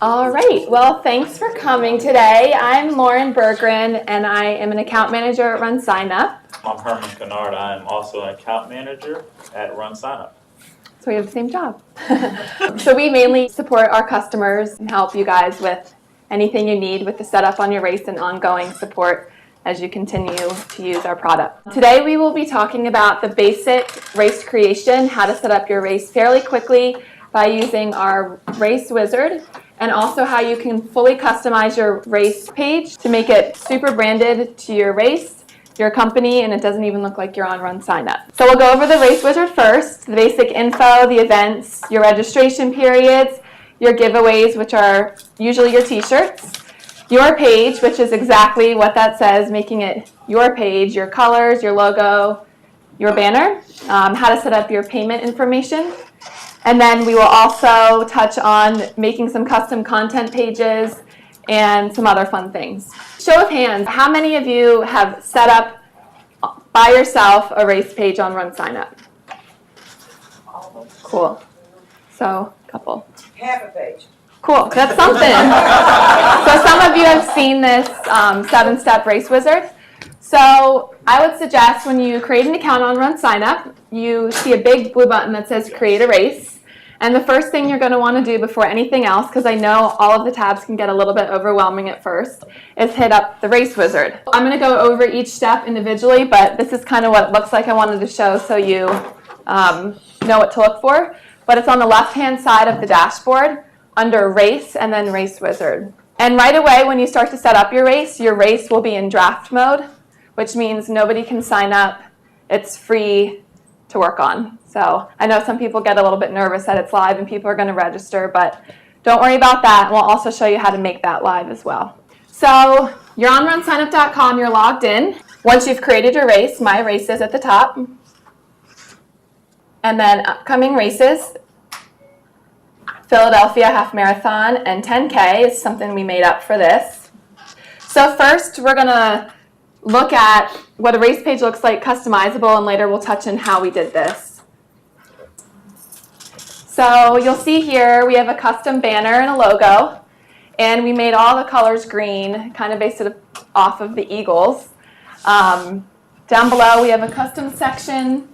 All right, well, thanks for coming today. I'm Lauren Berggren, and I am an account manager at RunSignup. I'm Herman Kennard. I'm also an account manager at RunSignup. So we have the same job. So we mainly support our customers and help you guys with anything you need with the setup on your race and ongoing support as you continue to use our product. Today we will be talking about the basic race creation, how to set up your race fairly quickly by using our race wizard, and also how you can fully customize your race page to make it super branded to your race, your company, and it doesn't even look like you're on RunSignup. So we'll go over the race wizard first, the basic info, the events, your registration periods, your giveaways, which are usually your t-shirts, your page, which is exactly what that says, making it your page, your colors, your logo, your banner, how to set up your payment information. And then we will also touch on making some custom content pages and some other fun things. Show of hands, how many of you have set up by yourself a race page on RunSignup? Cool. So, a couple. Half a page. Cool, that's something. So some of you have seen this 7-step race wizard. So I would suggest when you create an account on RunSignup, you see a big blue button that says create a race. And the first thing you're going to want to do before anything else, because I know all of the tabs can get a little bit overwhelming at first, is hit up the race wizard. I'm going to go over each step individually, but this is kind of what it looks like I wanted to show so you know what to look for. But it's on the left-hand side of the dashboard under race and then race wizard. And right away when you start to set up your race will be in draft mode, which means nobody can sign up. It's free to work on. So I know some people get a little bit nervous that it's live and people are going to register, but don't worry about that. And we'll also show you how to make that live as well. So you're on runsignup.com, you're logged in. Once you've created your race, my race is at the top. And then upcoming races, Philadelphia Half Marathon and 10K is something we made up for this. So first we're going to look at what a race page looks like customizable, and later we'll touch on how we did this. So you'll see here we have a custom banner and a logo, and we made all the colors green, kind of based it off of the Eagles. Down below we have a custom section.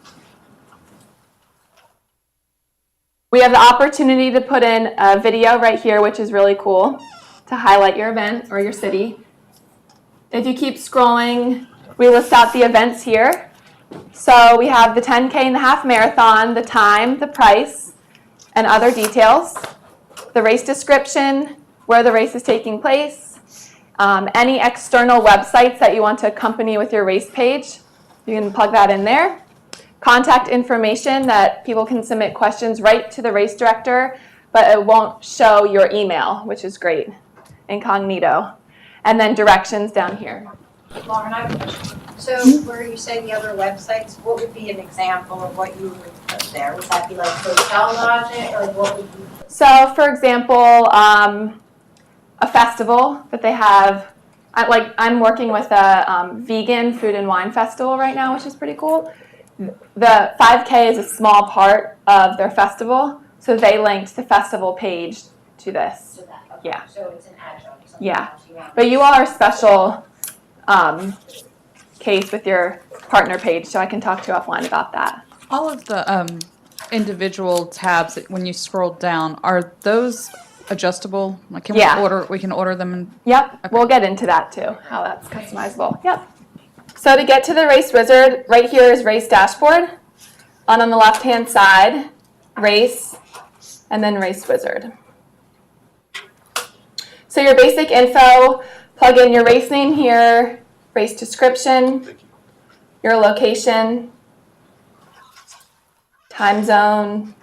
We have the opportunity to put in a video right here, which is really cool, to highlight your event or your city. If you keep scrolling, we list out the events here. So we have the 10K and the half marathon, the time, the price, and other details. The race description, where the race is taking place, any external websites that you want to accompany with your race page, you can plug that in there. Contact information that people can submit questions right to the race director, but it won't show your email, which is great, incognito. And then directions down here. Lauren, I have a question. So where you say the other websites, what would be an example of what you would put there? Would that be like hotel lodging, or what would you put? So for example, a festival that they have, I'm working with a vegan food and wine festival right now, which is pretty cool. The 5K is a small part of their festival, so they linked the festival page to this. So that, okay. Yeah. So it's an adjunct. Yeah. But you all are a special case with your partner page, so I can talk to you offline about that. All of the individual tabs, when you scroll down, are those adjustable? Like, can we can order them? And, yep. Okay. We'll get into that too, how that's customizable. Yep. So to get to the race wizard, right here is race dashboard. On the left-hand side, race, and then race wizard. So your basic info, plug in your race name here, race description, your location, time zone,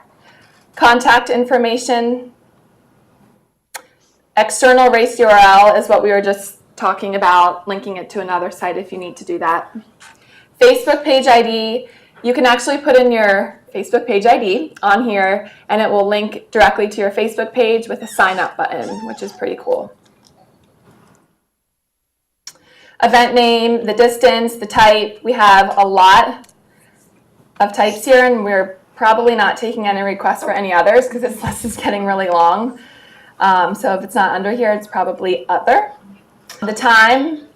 contact information. External race URL is what we were just talking about, linking it to another site if you need to do that. Facebook page ID, you can actually put in your Facebook page ID on here, and it will link directly to your Facebook page with a sign up button, which is pretty cool. Event name, the distance, the type. We have a lot of types here, and we're probably not taking any requests for any others because this list is getting really long. So if it's not under here, it's probably other. The time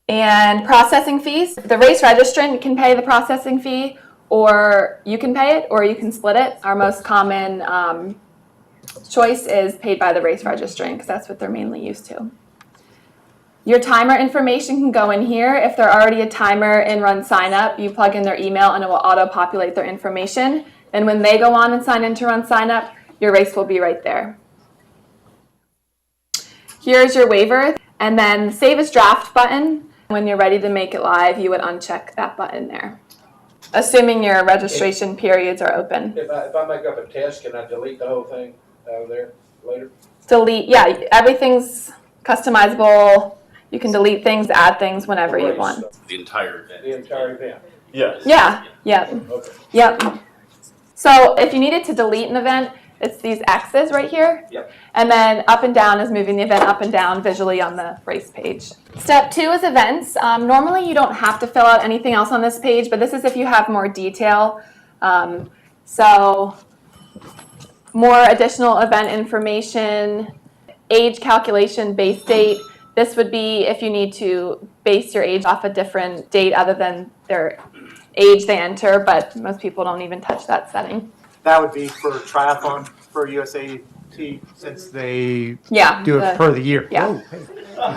and processing fees. The race registrant can pay the processing fee, or you can pay it, or you can split it. Our most common choice is paid by the race registrant because that's what they're mainly used to. Your timer information can go in here. If they're already a timer in RunSignup, you plug in their email and it will auto-populate their information. And when they go on and sign into RunSignup, your race will be right there. Here's your waiver, and then the Save as Draft button. When you're ready to make it live, you would uncheck that button there, assuming your registration periods are open. If I make up a test, can I delete the whole thing out of there later? Delete, yeah, everything's customizable. You can delete things, add things whenever you want. The entire event. The entire event? Yes. Yeah, yep, Okay. yep. So if you needed to delete an event, it's these X's right here. Yep. And then up and down is moving the event up and down visually on the race page. Step 2 is events. Normally you don't have to fill out anything else on this page, but this is if you have more detail. So more additional event information, age calculation, base date. This would be if you need to base your age off a different date other than their age they enter, but most people don't even touch that setting. That would be for triathlon for USAT since they Yeah. do it per the year. Yeah. Oh,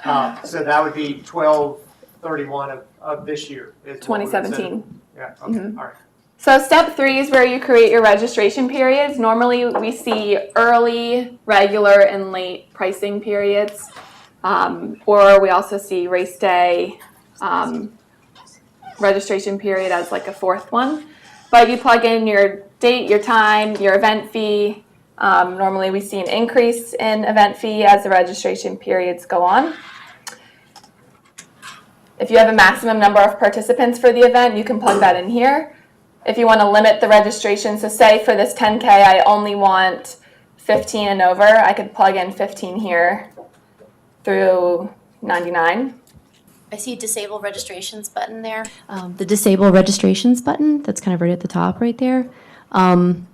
hey. So that would be 12/31 of this year. Is what we would say. 2017. Yeah, okay, all right. So step 3 is where you create your registration periods. Normally we see early, regular, and late pricing periods. Or we also see race day registration period as like a 4th one. But you plug in your date, your time, your event fee. Normally we see an increase in event fee as the registration periods go on. If you have a maximum number of participants for the event, you can plug that in here. If you want to limit the registration, so say for this 10K, I only want 15 and over, I could plug in 15 here through 99. I see disable registrations button there. The disable registrations button, that's kind of right at the top right there. During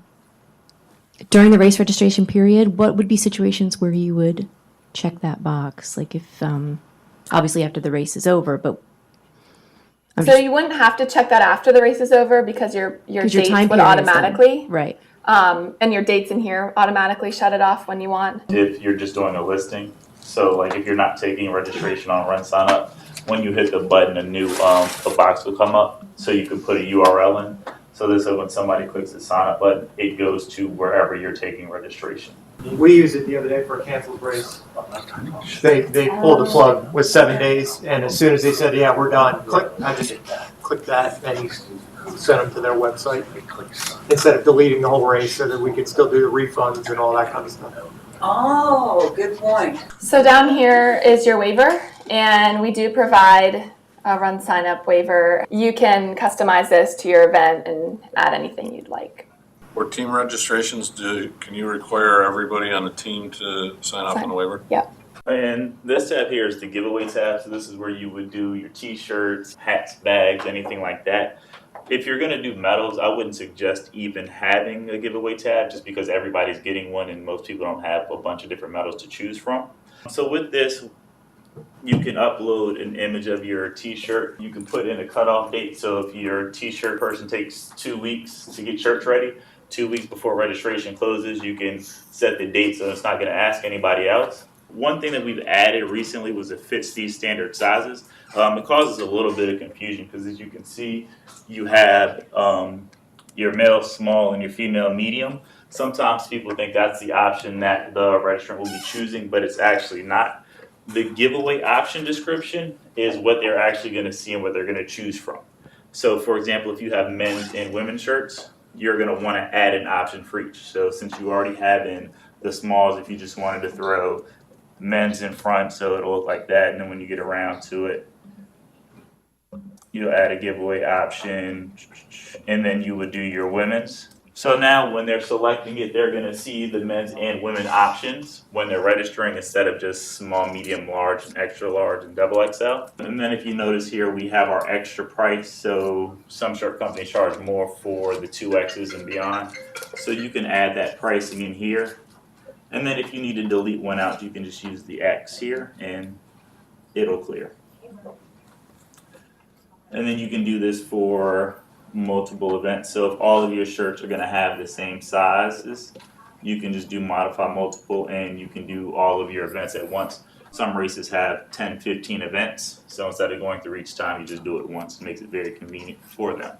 the race registration period, what would be situations where you would check that box? Like if, obviously after the race is over, but. So you wouldn't have to check that after the race is over because your dates time would period is done. automatically. Right. And your dates in here automatically shut it off when you want. If you're just doing a listing, so like if you're not taking registration on RunSignup, when you hit the button, a new a box will come up, so you can put a URL in. So this is when somebody clicks the sign up button, it goes to wherever you're taking registration. We used it the other day for a canceled race. They pulled the plug with 7 days, and as soon as they said, yeah, we're done, I just clicked that, and he sent them to their website instead of deleting the whole race so that we could still do the refunds and all that kind of stuff. Oh, good point. So down here is your waiver, and we do provide a RunSignup waiver. You can customize this to your event and add anything you'd like. For team registrations, can you require everybody on the team to sign up on the waiver? Yep. And this tab here is the giveaway tab. So this is where you would do your t-shirts, hats, bags, anything like that. If you're going to do medals, I wouldn't suggest even having a giveaway tab just because everybody's getting one and most people don't have a bunch of different medals to choose from. So with this, you can upload an image of your t-shirt. You can put in a cutoff date. So if your t-shirt person takes 2 weeks to get shirts ready, 2 weeks before registration closes, you can set the date so it's not going to ask anybody else. One thing that we've added recently was it fits these standard sizes. It causes a little bit of confusion because as you can see, you have your male small and your female medium. Sometimes people think that's the option that the registrant will be choosing, but it's actually not. The giveaway option description is what they're actually going to see and what they're going to choose from. So for example, if you have men's and women's shirts, you're going to want to add an option for each. So since you already have in the smalls, if you just wanted to throw men's in front so it'll look like that, and then when you get around to it, you'll add a giveaway option, and then you would do your women's. So now when they're selecting it, they're gonna see the men's and women options when they're registering instead of just small, medium, large, and extra large, and double XL. And then if you notice here, we have our extra price. So some shirt companies charge more for the 2Xs and beyond. So you can add that pricing in here. And then if you need to delete one out, you can just use the X here and it'll clear. And then you can do this for multiple events. So if all of your shirts are going to have the same sizes, you can just do modify multiple and you can do all of your events at once. Some races have 10, 15 events. So instead of going through each time, you just do it once. It makes it very convenient for them.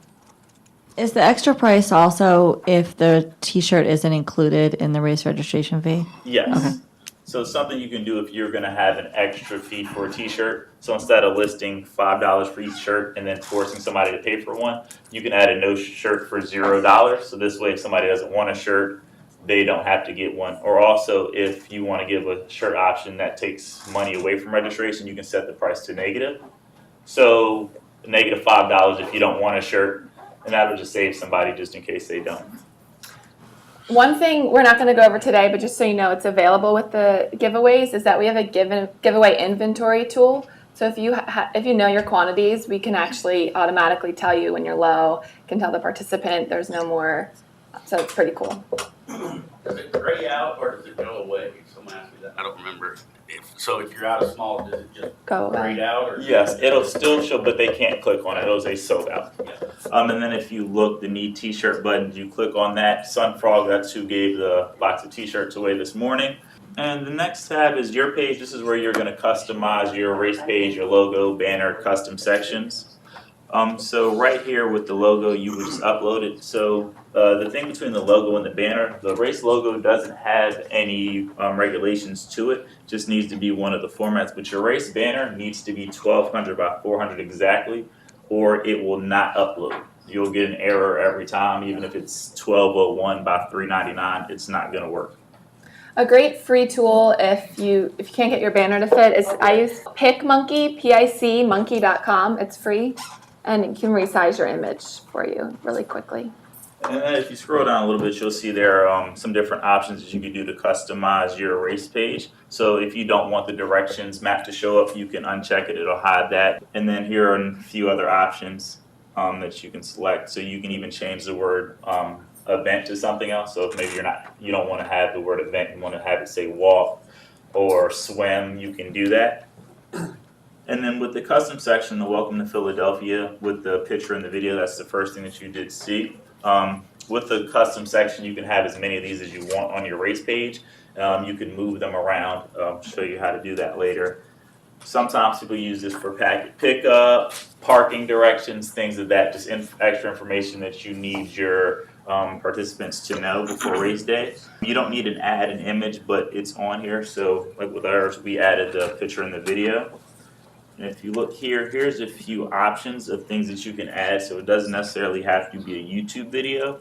Is the extra price also if the t-shirt isn't included in the race registration fee? Yes. Okay. So something you can do if you're going to have an extra fee for a t-shirt. So instead of listing $5 for each shirt and then forcing somebody to pay for one, you can add a no shirt for $0. So this way, if somebody doesn't want a shirt, they don't have to get one. Or also, if you want to give a shirt option that takes money away from registration, you can set the price to negative. So negative $5 if you don't want a shirt, and that'll just save somebody just in case they don't. One thing we're not going to go over today, but just so you know, it's available with the giveaways, is that we have a giveaway inventory tool. So if you know your quantities, we can actually automatically tell you when you're low, can tell the participant there's no more. So it's pretty cool. Does it gray out or does it go away? Someone asked me that. I don't remember. If you're out of small, does it just Go away. grayed out? Or Yes, it'll still show, but they can't click on it. It'll say sold out. Yeah. And then if you look, the need t-shirt button, you click on that. Sunfrog, that's who gave the box of t-shirts away this morning. And the next tab is your page. This is where you're going to customize your race page, your logo, banner, custom sections. So right here with the logo, you would just upload it. So the thing between the logo and the banner, the race logo doesn't have any regulations to it. Just needs to be one of the formats. But your race banner needs to be 1200 by 400 exactly, or it will not upload. You'll get an error every time, even if it's 1201 by 399. It's not going to work. A great free tool if you can't get your banner to fit is I use PicMonkey, PICmonkey.com. It's free. And it can resize your image for you really quickly. And then if you scroll down a little bit, you'll see there are some different options that you can do to customize your race page. So if you don't want the directions map to show up, you can uncheck it. It'll hide that. And then here are a few other options that you can select. So you can even change the word event to something else. So if maybe you don't want to have the word event, you want to have it say walk or swim, you can do that. And then with the custom section, the welcome to Philadelphia with the picture and the video, that's the first thing that you did see. With the custom section, you can have as many of these as you want on your race page. You can move them around. I'll show you how to do that later. Sometimes people use this for packet pickup, parking directions, things of that, just extra information that you need your participants to know before race day. You don't need to add an image, but it's on here. So like with ours, we added the picture and the video. And if you look here, here's a few options of things that you can add. So it doesn't necessarily have to be a YouTube video.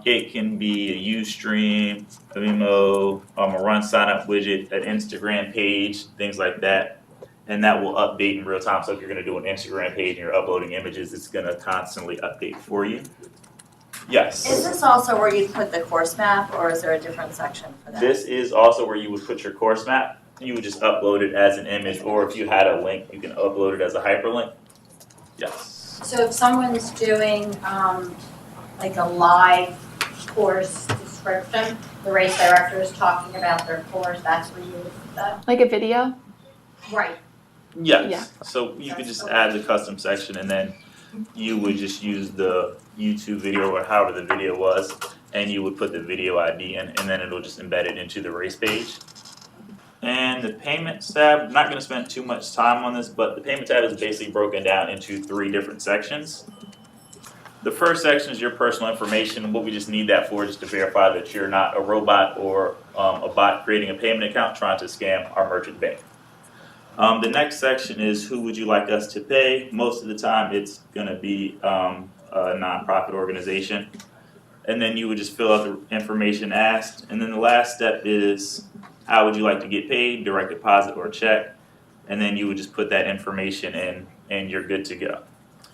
It can be a Ustream, a Vimeo, a RunSignup widget, an Instagram page, things like that. And that will update in real time. So if you're going to do an Instagram page and you're uploading images, it's going to constantly update for you. Yes. Is this also where you put the course map, or is there a different section for that? This is also where you would put your course map. You would just upload it as an image, or if you had a link, you can upload it as a hyperlink. Yes. So if someone's doing like a live course description, the race director is talking about their course, that's where you would put that? Like a video? Right. Yes. Yeah. So you could just add the custom section, and then you would just use the YouTube video or however the video was, and you would put the video ID in, and then it'll just embed it into the race page. And the payments tab, I'm not going to spend too much time on this, but the payment tab is basically broken down into 3 different sections. The first section is your personal information, and what we just need that for is just to verify that you're not a robot or a bot creating a payment account trying to scam our merchant bank. The next section is who would you like us to pay. Most of the time it's going to be a nonprofit organization. And then you would just fill out the information asked. And then the last step is how would you like to get paid, direct deposit or check. And then you would just put that information in and you're good to go.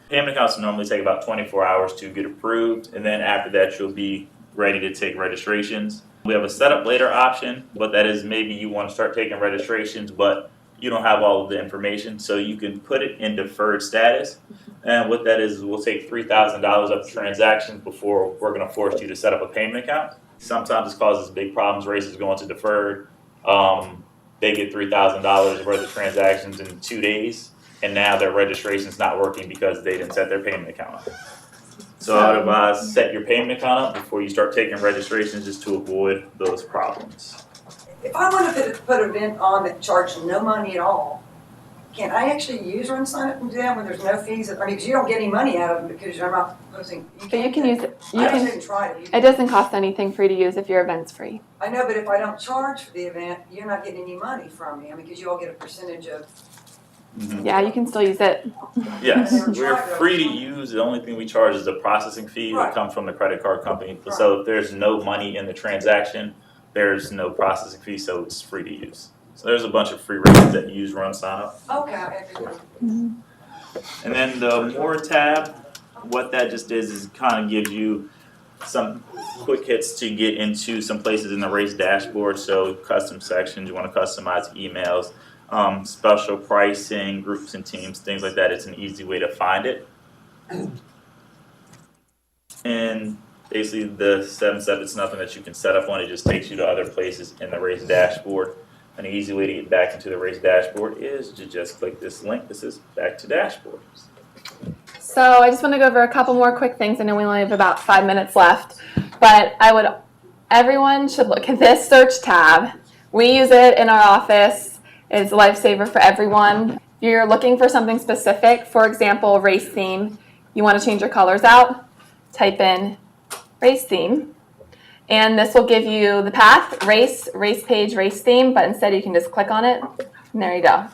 Payment accounts normally take about 24 hours to get approved. And then after that you'll be ready to take registrations. We have a setup later option, but that is maybe you want to start taking registrations, but you don't have all of the information, so you can put it in deferred status. And what that is, we'll take $3,000 of transactions before we're going to force you to set up a payment account. Sometimes this causes big problems. Races go into deferred. They get $3,000 worth of transactions in 2 days, and now their registration's not working because they didn't set their payment account up. So I'd advise set your payment account up before you start taking registrations, just to avoid those problems. If I want to put an event on that charges no money at all, can I actually use RunSignup and do that when there's no fees? I mean, because you don't get any money out of them because you're not posting. But you can use it. I haven't even tried it. It doesn't cost anything for you to use if your event's free. I know, but if I don't charge for the event, you're not getting any money from me. I mean, because you all get a percentage of. Mm-hmm. Yeah, you can still use it. Yes, we're free to use. The only thing we charge is the processing fee that comes from the credit card company. Right. So if there's no money in the transaction, there's no processing fee, so it's free to use. So there's a bunch of free rates that use RunSignup. Okay, I figured. Mm-hmm. And then the More tab, what that just is kind of gives you some quick hits to get into some places in the race dashboard. So custom sections, you want to customize emails, special pricing, groups and teams, things like that. It's an easy way to find it. And basically the 7 step, it's nothing that you can set up on. It just takes you to other places in the race dashboard. An easy way to get back into the race dashboard is to just click this link. This is back to dashboard. So I just want to go over a couple more quick things. I know we only have about 5 minutes left, but everyone should look at this search tab. We use it in our office. It's a lifesaver for everyone. If you're looking for something specific, for example, race theme, you want to change your colors out, type in race theme, and this will give you the path, race page, race theme, but instead you can just click on it, and there you go.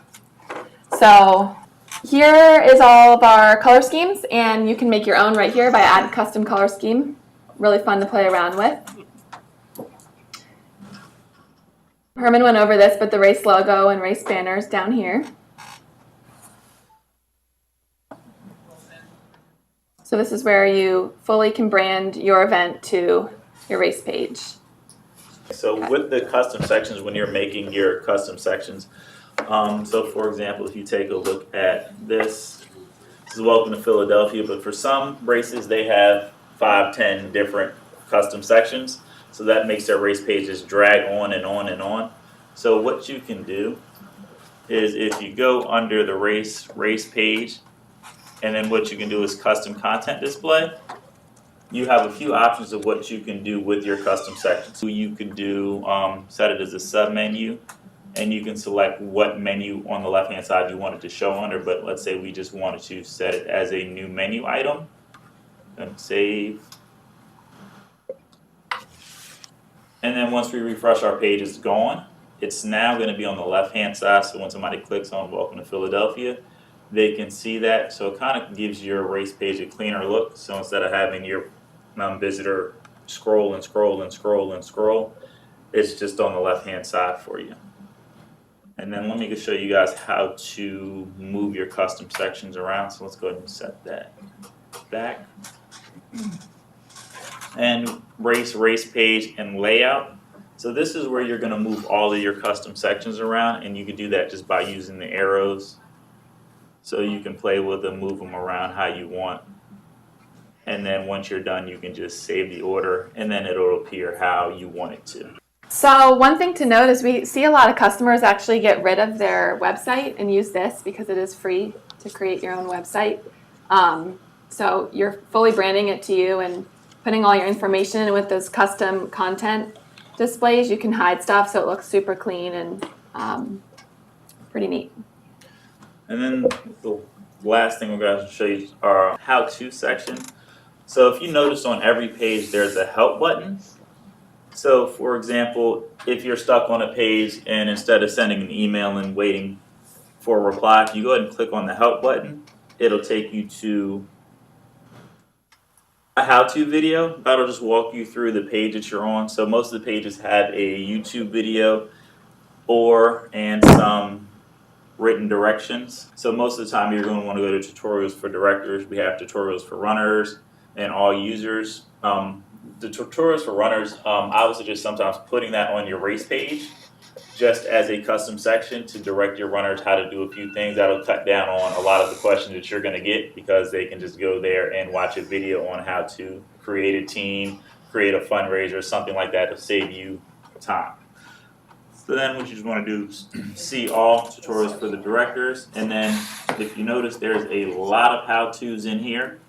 So here is all of our color schemes, and you can make your own right here by add custom color scheme. Really fun to play around with. Herman went over this, but the race logo and race banners down here. So this is where you fully can brand your event to your race page. So with the custom sections, when you're making your custom sections, so for example, if you take a look at this is Welcome to Philadelphia, but for some races they have 5, 10 different custom sections. So that makes their race pages drag on and on and on. So what you can do is if you go under the race page, and then what you can do is custom content display, you have a few options of what you can do with your custom sections. So you can do, set it as a submenu, and you can select what menu on the left hand side you want it to show under, but let's say we just wanted to set it as a new menu item, and save. And then once we refresh our page, it's gone. It's now going to be on the left hand side, so when somebody clicks on Welcome to Philadelphia, they can see that. So it kind of gives your race page a cleaner look. So instead of having your visitor scroll and scroll and scroll and scroll, it's just on the left hand side for you. And then let me just show you guys how to move your custom sections around. So let's go ahead and set that back. And race page and layout. So this is where you're going to move all of your custom sections around, and you can do that just by using the arrows. So you can play with them, move them around how you want. And then once you're done, you can just save the order, and then it'll appear how you want it to. So one thing to note is we see a lot of customers actually get rid of their website and use this because it is free to create your own website. So you're fully branding it to you and putting all your information in with those custom content displays. You can hide stuff so it looks super clean and pretty neat. And then the last thing we're going to show you is our how-to section. So if you notice on every page there's a help button. So for example, if you're stuck on a page and instead of sending an email and waiting for a reply, if you go ahead and click on the help button, it'll take you to a how-to video. That'll just walk you through the page that you're on. So most of the pages have a YouTube video and some written directions. So most of the time you're going to want to go to tutorials for directors. We have tutorials for runners and all users. the tutorials for runners, I would suggest sometimes putting that on your race page just as a custom section to direct your runners how to do a few things. That'll cut down on a lot of the questions that you're going to get because they can just go there and watch a video on how to create a team, create a fundraiser, something like that to save you time. So then what you just want to do is see all tutorials for the directors, and then if you notice there's a lot of how-tos in here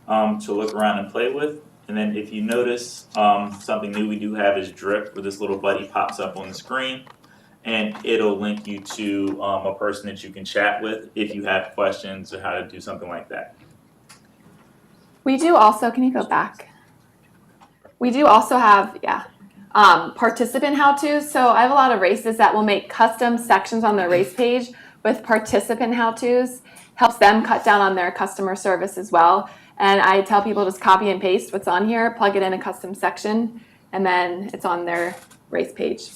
to look around and play with. And then if you notice something new we do have is drip, where this little buddy pops up on the screen, and it'll link you to a person that you can chat with if you have questions or how to do something like that. We do also, can you go back? We do also have, participant how-tos. So I have a lot of races that will make custom sections on their race page with participant how-tos. Helps them cut down on their customer service as well. And I tell people just copy and paste what's on here, plug it in a custom section, and then it's on their race page.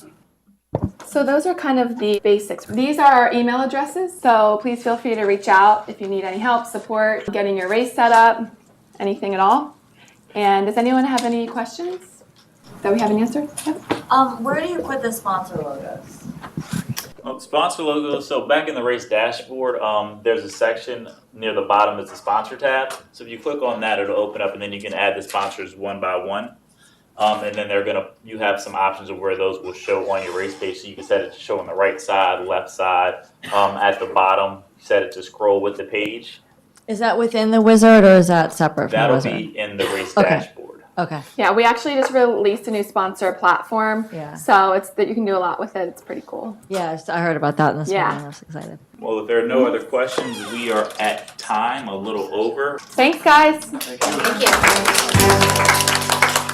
So those are kind of the basics. These are our email addresses, so please feel free to reach out if you need any help, support, getting your race set up, anything at all. And does anyone have any questions that we haven't answered? Yep. Where do you put the sponsor logos? Sponsor logos, so back in the race dashboard, there's a section near the bottom that's the sponsor tab. So if you click on that, it'll open up and then you can add the sponsors one by one. And then you have some options of where those will show on your race page. So you can set it to show on the right side, left side, at the bottom, set it to scroll with the page. Is that within the wizard or is that separate from the That'll wizard? be in the race dashboard. Okay. Yeah, we actually just released a new sponsor platform. Yeah. So it's that you can do a lot with it. It's pretty cool. Yeah, I heard about that this Yeah. morning. I was excited. Well, if there are no other questions, we are at time, a little over. Thanks, guys. Thank you.